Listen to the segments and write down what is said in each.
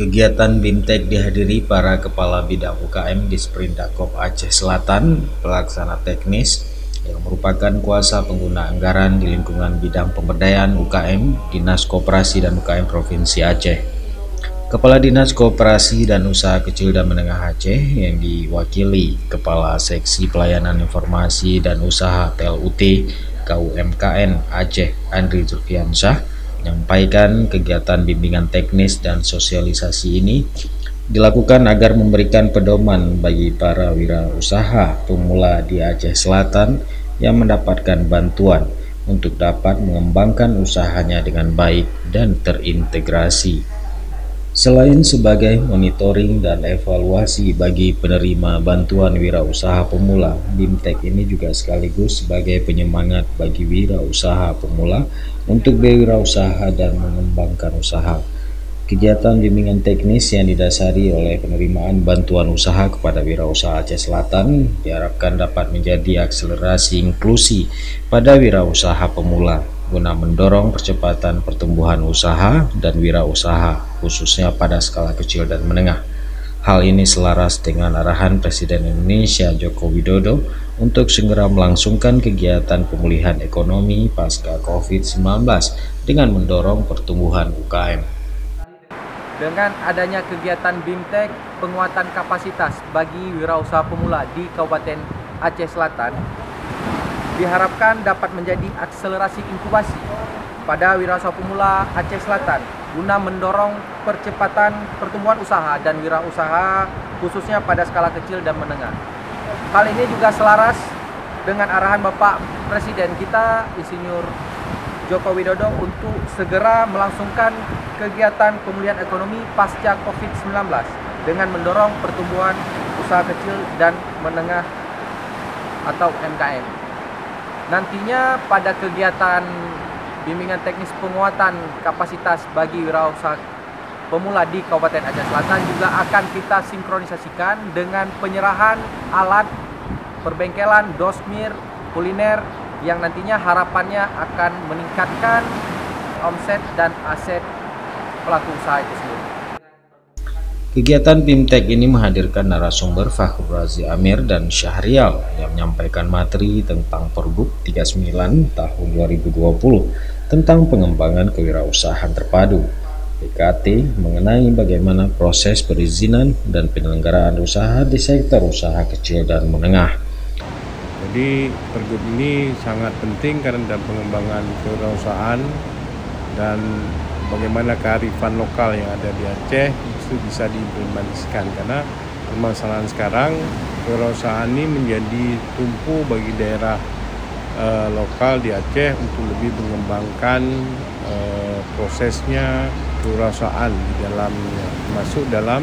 Kegiatan BIMTEK dihadiri para kepala bidang UKM di Sprindakop Aceh Selatan, pelaksana teknis yang merupakan kuasa pengguna anggaran di lingkungan bidang pemberdayaan UKM, Dinas Koperasi dan UKM Provinsi Aceh. Kepala Dinas Koperasi dan Usaha Kecil dan Menengah Aceh yang diwakili Kepala Seksi Pelayanan Informasi dan Usaha PLUT KUMKN Aceh Andri Zulfiansyah menyampaikan kegiatan bimbingan teknis dan sosialisasi ini dilakukan agar memberikan pedoman bagi para wirausaha pemula di Aceh Selatan yang mendapatkan bantuan untuk dapat mengembangkan usahanya dengan baik dan terintegrasi. Selain sebagai monitoring dan evaluasi bagi penerima bantuan wirausaha pemula, BIMTEK ini juga sekaligus sebagai penyemangat bagi wirausaha pemula untuk berwirausaha dan mengembangkan usaha. Kegiatan bimbingan teknis yang didasari oleh penerimaan bantuan usaha kepada wirausaha Aceh Selatan diharapkan dapat menjadi akselerasi inklusi pada wirausaha pemula guna mendorong percepatan pertumbuhan usaha dan wirausaha khususnya pada skala kecil dan menengah. Hal ini selaras dengan arahan Presiden Indonesia Joko Widodo untuk segera melangsungkan kegiatan pemulihan ekonomi pasca COVID-19 dengan mendorong pertumbuhan UKM. Dengan adanya kegiatan BIMTEK penguatan kapasitas bagi wirausaha pemula di Kabupaten Aceh Selatan, diharapkan dapat menjadi akselerasi inkubasi pada wirausaha pemula Aceh Selatan guna mendorong percepatan pertumbuhan usaha dan wirausaha khususnya pada skala kecil dan menengah. Hal ini juga selaras dengan arahan Bapak Presiden kita Insinyur Joko Widodo untuk segera melangsungkan kegiatan pemulihan ekonomi pasca COVID-19 dengan mendorong pertumbuhan usaha kecil dan menengah atau UMKM. Nantinya pada kegiatan bimbingan teknis penguatan kapasitas bagi wirausaha pemula di Kabupaten Aceh Selatan juga akan kita sinkronisasikan dengan penyerahan alat perbengkelan, dosmir, kuliner yang nantinya harapannya akan meningkatkan omset dan aset pelaku usaha itu sendiri. Kegiatan BIMTEK ini menghadirkan narasumber Fakhrul Razi Amir dan Syahrial yang menyampaikan materi tentang Pergub 39 tahun 2020 tentang pengembangan kewirausahaan terpadu, PKT, mengenai bagaimana proses perizinan dan penyelenggaraan usaha di sektor usaha kecil dan menengah. Jadi Pergub ini sangat penting karena dalam pengembangan kewirausahaan dan bagaimana kearifan lokal yang ada di Aceh itu bisa diimplementasikan, karena permasalahan sekarang kewirausahaan ini menjadi tumpu bagi daerah lokal di Aceh untuk lebih mengembangkan prosesnya kewirausahaan di dalamnya, masuk dalam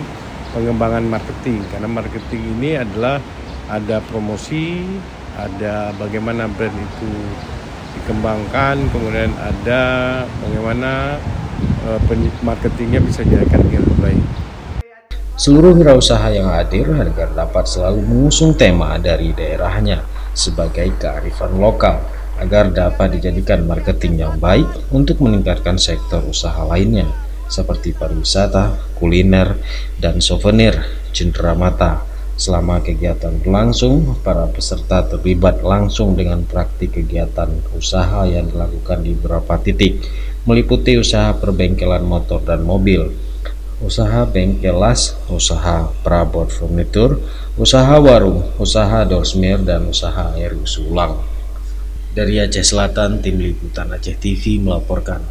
pengembangan marketing, karena marketing ini adalah ada promosi, ada bagaimana brand itu dikembangkan, kemudian ada bagaimana marketingnya bisa dijalankan dengan baik. Seluruh wirausaha yang hadir agar dapat selalu mengusung tema dari daerahnya sebagai kearifan lokal agar dapat dijadikan marketing yang baik untuk meningkatkan sektor usaha lainnya seperti pariwisata, kuliner, dan souvenir cenderamata. Selama kegiatan berlangsung, para peserta terlibat langsung dengan praktik kegiatan usaha yang dilakukan di beberapa titik, meliputi usaha perbengkelan motor dan mobil, usaha bengkel las, usaha perabot furnitur, usaha warung, usaha dosmir, dan usaha air ulang. Dari Aceh Selatan, Tim Liputan Aceh TV melaporkan.